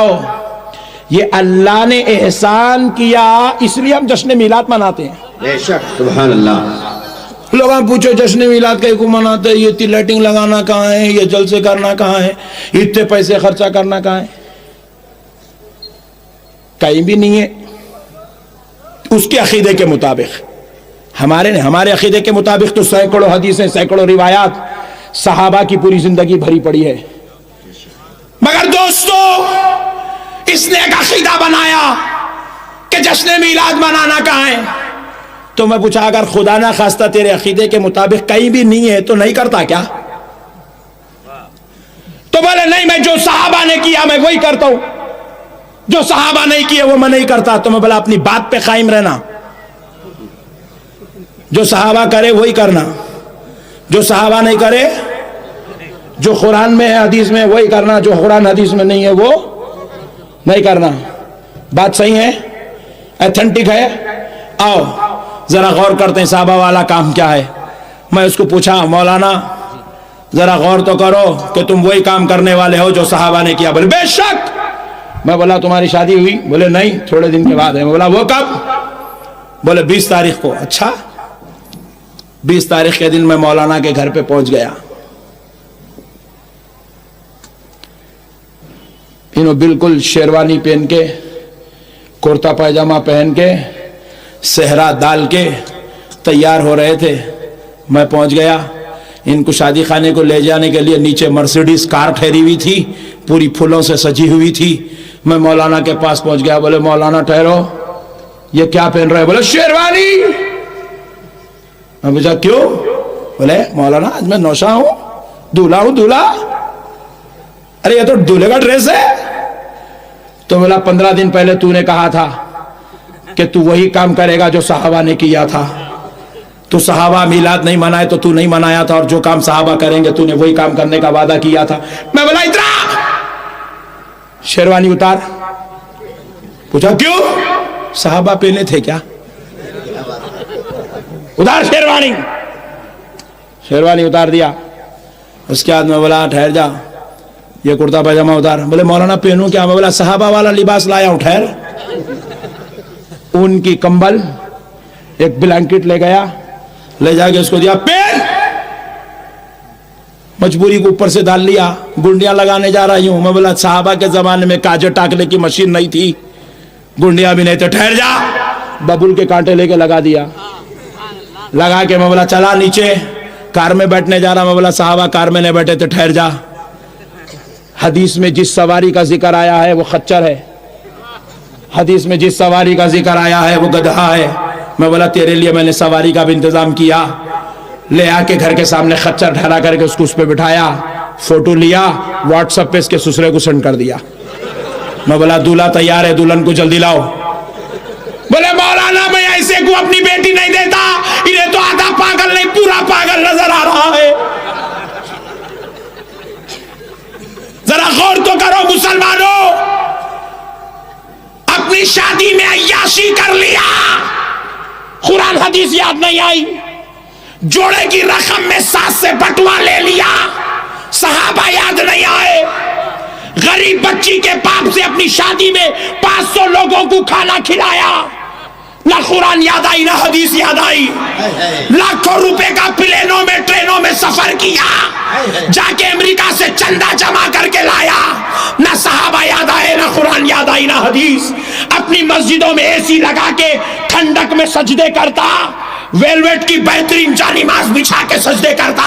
جاؤ، یہ اللہ نے احسان کیا، اس لیے ہم جشن میلاد مناتے ہیں۔ بے شک، سبحان اللہ۔ لوگاں پوچھو جشن میلاد کا کیوں مناتے ہیں؟ یہ اتنی لائٹنگ لگانا کہاں ہے، یہ جلسے کرنا کہاں ہے، اتنے پیسے خرچہ کرنا کہاں ہے؟ کہیں بھی نہیں ہے۔ اس کے عقیدے کے مطابق، ہمارے عقیدے کے مطابق تو سینکڑوں حدیثیں، سینکڑوں روایات صحابہ کی پوری زندگی بھری پڑی ہے۔ مگر دوستو، اس نے ایک عقیدہ بنایا کہ جشن میلاد منانا کہاں ہے۔ تو میں پوچھا اگر خدا نہ خواستہ تیرے عقیدے کے مطابق کہیں بھی نہیں ہے تو نہیں کرتا کیا؟ تو بولے نہیں، میں جو صحابہ نے کیا میں وہی کرتا ہوں، جو صحابہ نہیں کیے وہ میں نہیں کرتا۔ تو میں بولا اپنی بات پہ قائم رہنا، جو صحابہ کرے وہی کرنا، جو صحابہ نہیں کرے، جو قرآن میں ہے حدیث میں وہی کرنا، جو قرآن حدیث میں نہیں ہے وہ نہیں کرنا۔ بات صحیح ہے، ایتھنٹک ہے۔ آؤ ذرا غور کرتے ہیں صحابہ والا کام کیا ہے۔ میں اس کو پوچھا مولانا ذرا غور تو کرو کہ تم وہی کام کرنے والے ہو جو صحابہ نے کیا؟ بولے بے شک۔ میں بولا تمہاری شادی ہوئی؟ بولے نہیں، تھوڑے دن کے بعد ہے۔ میں بولا وہ کب؟ بولے 20 تاریخ کو۔ اچھا، 20 تاریخ کے دن میں مولانا کے گھر پہ پہنچ گیا۔ انہوں بالکل شیروانی پہن کے، کرتا پائجامہ پہن کے، صحرا ڈال کے تیار ہو رہے تھے۔ میں پہنچ گیا، ان کو شادی خانے کو لے جانے کے لیے نیچے مرسیڈیز کار ٹھہری ہوئی تھی، پوری پھولوں سے سجی ہوئی تھی۔ میں مولانا کے پاس پہنچ گیا۔ بولے مولانا ٹھہرو، یہ کیا پہن رہے؟ بولے شیروانی۔ میں پوچھا کیوں؟ بولے مولانا آج میں نوشا ہوں، دولہا ہوں، دولہا۔ ارے یہ تو دولہے کا ڈریس ہے۔ تو بولا 15 دن پہلے تو نے کہا تھا کہ تو وہی کام کرے گا جو صحابہ نے کیا تھا۔ تو صحابہ میلاد نہیں منائے تو نہیں منایا تھا، اور جو کام صحابہ کریں گے تو نے وہی کام کرنے کا وعدہ کیا تھا۔ میں بولا اترا، شیروانی اتار۔ پوچھا کیوں؟ صحابہ پہنے تھے کیا؟ اتار شیروانی۔ شیروانی اتار دیا۔ اس کے بعد میں بولا ٹھہر جا، یہ کرتا پاجامہ اتار۔ بولے مولانا پہنوں کیا؟ میں بولا صحابہ والا لباس لایا ہوں، ٹھہر۔ اون کی کمبل، ایک بلینکٹ لے گیا، لے جا کے اس کو دیا، پہن۔ مجبوری کو اوپر سے ڈال لیا۔ گنڈیاں لگانے جا رہی ہوں۔ میں بولا صحابہ کے زمانے میں کاجر ٹاکنے کی مشین نہیں تھی، گنڈیاں بھی نہیں تھے، ٹھہر جا۔ ببول کے کانٹے لے کے لگا دیا۔ لگا کے میں بولا چلا نیچے، کار میں بیٹھنے جا رہا۔ میں بولا صحابہ کار میں نہیں بیٹھے تھے، ٹھہر جا۔ حدیث میں جس سواری کا ذکر آیا ہے وہ خچر ہے، حدیث میں جس سواری کا ذکر آیا ہے وہ گدھا ہے۔ میں بولا تیرے لیے میں نے سواری کا بھی انتظام کیا۔ لے آ کے گھر کے سامنے خچر ٹھہرا کر کے اس کو اس پہ بٹھایا، فوٹو لیا، واٹس ایپ پہ اس کے سسرے کو سینڈ کر دیا۔ میں بولا دولہا تیار ہے، دلہن کو جلدی لاؤ۔ بولے مولانا میں ایسے کو اپنی بیٹی نہیں دیتا، انہیں تو آدھا پاگل نہیں پورا پاگل نظر آ رہا ہے۔ ذرا غور تو کرو مسلمانوں، اپنی شادی میں عیاشی کر لیا، قرآن حدیث یاد نہیں آئی، جوڑے کی رقم میں ساس سے بٹوا لے لیا، صحابہ یاد نہیں آئے، غریب بچی کے باپ سے اپنی شادی میں 500 لوگوں کو کھانا کھلایا، نہ قرآن یاد آئی نہ حدیث یاد آئی، لاکھوں روپے کا پلینوں میں ٹرینوں میں سفر کیا، جا کے امریکہ سے چندہ جمع کر کے لایا، نہ صحابہ یاد آئے نہ قرآن یاد آئی نہ حدیث۔ اپنی مسجدوں میں اے سی لگا کے ٹھنڈک میں سجدے کرتا، ویلویٹ کی بہترین جانماز بچھا کے سجدے کرتا،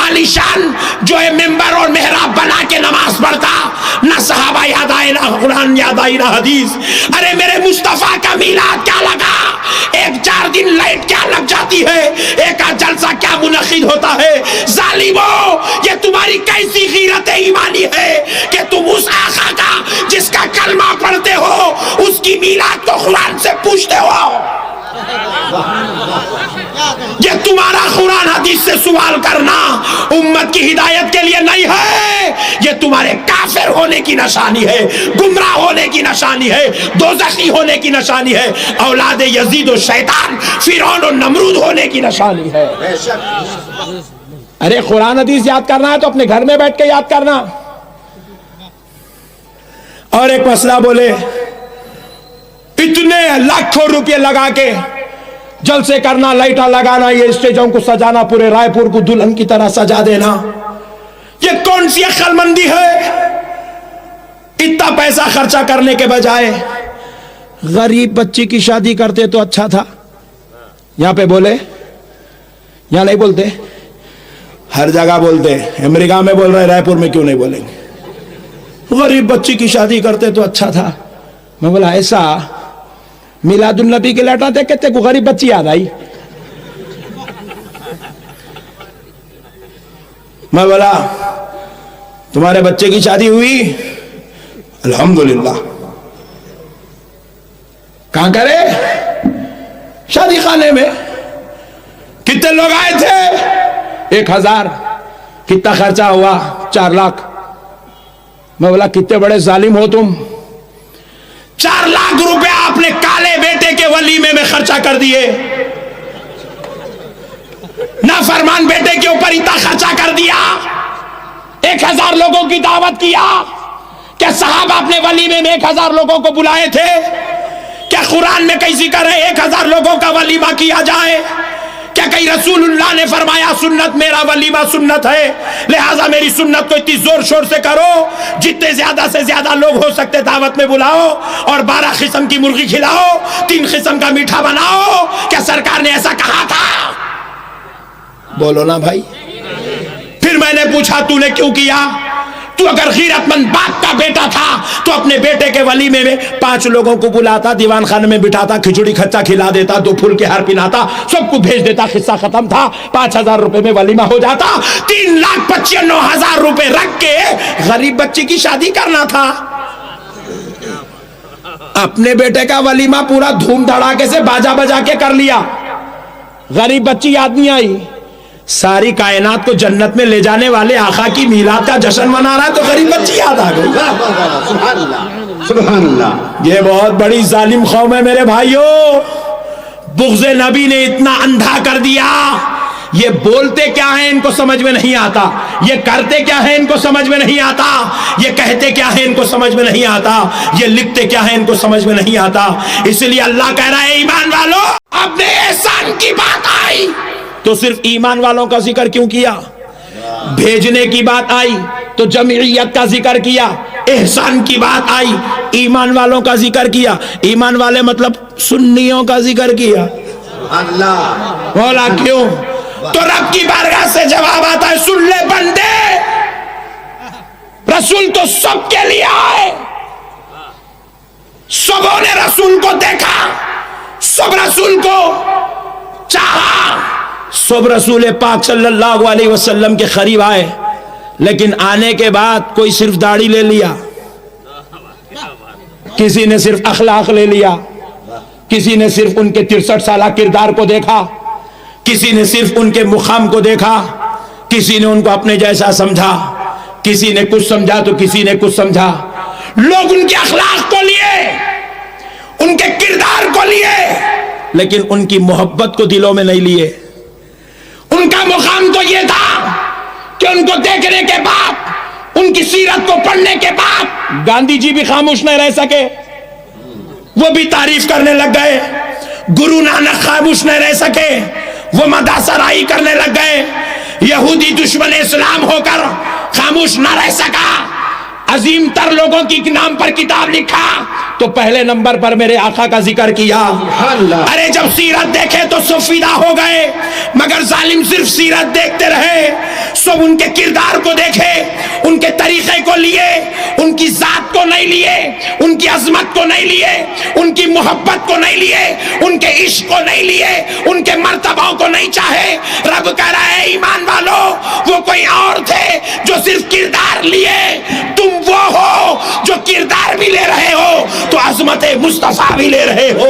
عالیشان جو ہے ممبر اور محراب بنا کے نماز پڑھتا، نہ صحابہ یاد آئے نہ قرآن یاد آئی نہ حدیث۔ ارے میرے مصطفیٰ کا میلاد کیا لگا؟ 1-4 دن لائٹ کیا لگ جاتی ہے، ایک جلسہ کیا منعقد ہوتا ہے؟ ظالمو، یہ تمہاری کیسی غیرت ایمانی ہے کہ تم اس آقا کا جس کا کلمہ پڑھتے ہو اس کی میلاد کو قرآن سے پوچھتے ہو؟ یہ تمہارا قرآن حدیث سے سوال کرنا امت کی ہدایت کے لیے نہیں ہے، یہ تمہارے کافر ہونے کی نشانی ہے، گمراہ ہونے کی نشانی ہے، دوزخی ہونے کی نشانی ہے، اولاد یزید و شیطان فرعون و نمرود ہونے کی نشانی ہے۔ ارے قرآن حدیث یاد کرنا ہے تو اپنے گھر میں بیٹھ کے یاد کرنا، اور ایک مسئلہ بولے اتنے لاکھوں روپے لگا کے جلسے کرنا, لائٹا لگانا, یہ اسٹیجوں کو سجانا, پورے رائے پور کو دلہن کی طرح سجا دینا, یہ کون سی عقل مندی ہے؟ اتنا پیسہ خرچہ کرنے کے بجائے غریب بچی کی شادی کرتے تو اچھا تھا. یہاں پہ بولے, یہاں نہیں بولتے, ہر جگہ بولتے, امریکہ میں بول رہے, رائے پور میں کیوں نہیں بولیں گے؟ غریب بچی کی شادی کرتے تو اچھا تھا. میں بولا ایسا میلاد النبی کے لیٹا تھے, کہتے کو غریب بچی یاد آئی. میں بولا تمہارے بچے کی شادی ہوئی؟ الحمدللہ. کہاں کرے؟ شادی خانے میں. کتنے لوگ آئے تھے؟ 1000. کتنا خرچہ ہوا؟ 4 لاکھ. میں بولا کتنے بڑے ظالم ہو تم, 4 لاکھ روپے آپ نے کالے بیٹے کے ولیمے میں خرچہ کر دیے. نافرمان بیٹے کے اوپر اتنا خرچہ کر دیا. 1000 لوگوں کی دعوت کیا. کیا صاحب آپ نے ولیمے میں 1000 لوگوں کو بلائے تھے؟ کیا قرآن میں کئی ذکر ہے 1000 لوگوں کا ولیمہ کیا جائے؟ کیا کئی رسول اللہ نے فرمایا سنت میرا ولیمہ سنت ہے, لہٰذا میری سنت کو اتنی زور شور سے کرو, جتنے زیادہ سے زیادہ لوگ ہو سکتے دعوت میں بلاؤ, اور 12 قسم کی مرغی کھلاؤ, 3 قسم کا میٹھا بناؤ؟ کیا سرکار نے ایسا کہا تھا؟ بولو نا بھائی. پھر میں نے پوچھا تو نے کیوں کیا؟ تو اگر غیرت مند باپ کا بیٹا تھا تو اپنے بیٹے کے ولیمے میں 5 لوگوں کو بلاتا, دیوان خانے میں بٹھاتا, کھچڑی کھچا کھلا دیتا, 2 پھول کے ہار پہناتا, سب کو بھیج دیتا, قصہ ختم تھا. 5000 روپے میں ولیمہ ہو جاتا. 3,95,000 روپے رکھ کے غریب بچی کی شادی کرنا تھا. اپنے بیٹے کا ولیمہ پورا دھوم دھڑاکے سے باجا بجا کے کر لیا, غریب بچی یاد نہیں آئی. ساری کائنات کو جنت میں لے جانے والے آقا کی میلاد کا جشن منا رہا ہے تو غریب بچی یاد آ گئی. سبحان اللہ, سبحان اللہ. یہ بہت بڑی ظالم قوم ہے میرے بھائیوں. بغض نبی نے اتنا اندھا کر دیا. یہ بولتے کیا ہیں ان کو سمجھ میں نہیں آتا, یہ کرتے کیا ہیں ان کو سمجھ میں نہیں آتا, یہ کہتے کیا ہیں ان کو سمجھ میں نہیں آتا, یہ لکھتے کیا ہیں ان کو سمجھ میں نہیں آتا. اس لیے اللہ کہہ رہا ہے ایمان والو, اپنے احسان کی بات آئی تو صرف ایمان والوں کا ذکر کیوں کیا؟ بھیجنے کی بات آئی تو جمعیت کا ذکر کیا. احسان کی بات آئی ایمان والوں کا ذکر کیا. ایمان والے مطلب سنیوں کا ذکر کیا. اللہ. بولا کیوں؟ تو رب کی بارگاہ سے جواب آتا ہے, سن لے بندے, رسول تو سب کے لیے آئے. سبوں نے رسول کو دیکھا, سب رسول کو چاہا, سب رسول پاک صلی اللہ علیہ وسلم کے قریب آئے, لیکن آنے کے بعد کوئی صرف داڑھی لے لیا, کسی نے صرف اخلاق لے لیا, کسی نے صرف ان کے 63 سالہ کردار کو دیکھا, کسی نے صرف ان کے مقام کو دیکھا, کسی نے ان کو اپنے جیسا سمجھا, کسی نے کچھ سمجھا تو کسی نے کچھ سمجھا. لوگ ان کے اخلاق کو لیے, ان کے کردار کو لیے, لیکن ان کی محبت کو دلوں میں نہیں لیے. ان کا مقام تو یہ تھا کہ ان کو دیکھنے کے بعد, ان کی سیرت کو پڑھنے کے بعد گاندھی جی بھی خاموش نہیں رہ سکے, وہ بھی تعریف کرنے لگ گئے. گرو نانک خاموش نہیں رہ سکے, وہ مدح سرائی کرنے لگ گئے. یہودی دشمن اسلام ہو کر خاموش نہ رہ سکا. عظیم تر لوگوں کی نام پر کتاب لکھا تو پہلے نمبر پر میرے آقا کا ذکر کیا. ارے جب سیرت دیکھے تو سب فدا ہو گئے, مگر ظالم صرف سیرت دیکھتے رہے, سب ان کے کردار کو دیکھے, ان کے طریقے کو لیے, ان کی ذات کو نہیں لیے, ان کی عظمت کو نہیں لیے, ان کی محبت کو نہیں لیے, ان کے عشق کو نہیں لیے, ان کے مرتبوں کو نہیں چاہے. رب کہہ رہا ہے ایمان والو, وہ کوئی اور تھے جو صرف کردار لیے, تم وہ ہو جو کردار بھی لے رہے ہو تو عظمت مصطفیٰ بھی لے رہے ہو,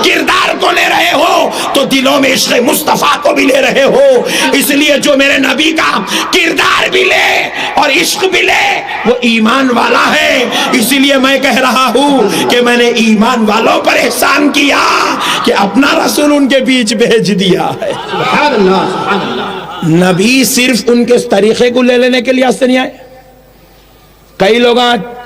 کردار کو لے رہے ہو تو دلوں میں عشق مصطفیٰ کو بھی لے رہے ہو. اس لیے جو میرے نبی کا کردار بھی لے اور عشق بھی لے وہ ایمان والا ہے. اسی لیے میں کہہ رہا ہوں کہ میں نے ایمان والوں پر احسان کیا کہ اپنا رسول ان کے بیچ بھیج دیا ہے. سبحان اللہ, سبحان اللہ. نبی صرف ان کے طریقے کو لے لینے کے لیے آستے نہیں آئے. کئی لوگ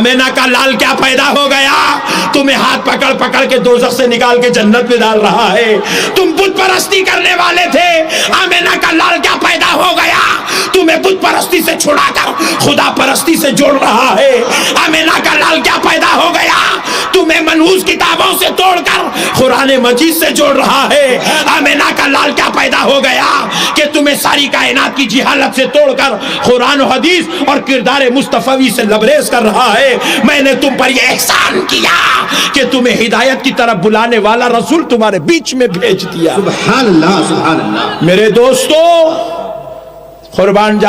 آمینہ کا لال کیا پیدا ہو گیا؟ تمہیں ہاتھ پکڑ پکڑ کے دوزخ سے نکال کے جنت میں ڈال رہا ہے۔ تم بت پرستی کرنے والے تھے، آمینہ کا لال کیا پیدا ہو گیا؟ تمہیں بت پرستی سے چھڑا کر خدا پرستی سے جوڑ رہا ہے۔ آمینہ کا لال کیا پیدا ہو گیا؟ تمہیں منحوس کتابوں سے توڑ کر قرآن مجید سے جوڑ رہا ہے۔ آمینہ کا لال کیا پیدا ہو گیا کہ تمہیں ساری کائنات کی جہالت سے توڑ کر قرآن و حدیث اور کردار مصطفی سے لبریز کر رہا ہے۔ میں نے تم پر یہ احسان کیا کہ تمہیں ہدایت کی طرف بلانے والا رسول تمہارے بیچ میں بھیج دیا۔ سبحان اللہ، سبحان اللہ۔ میرے دوستو، قربان جا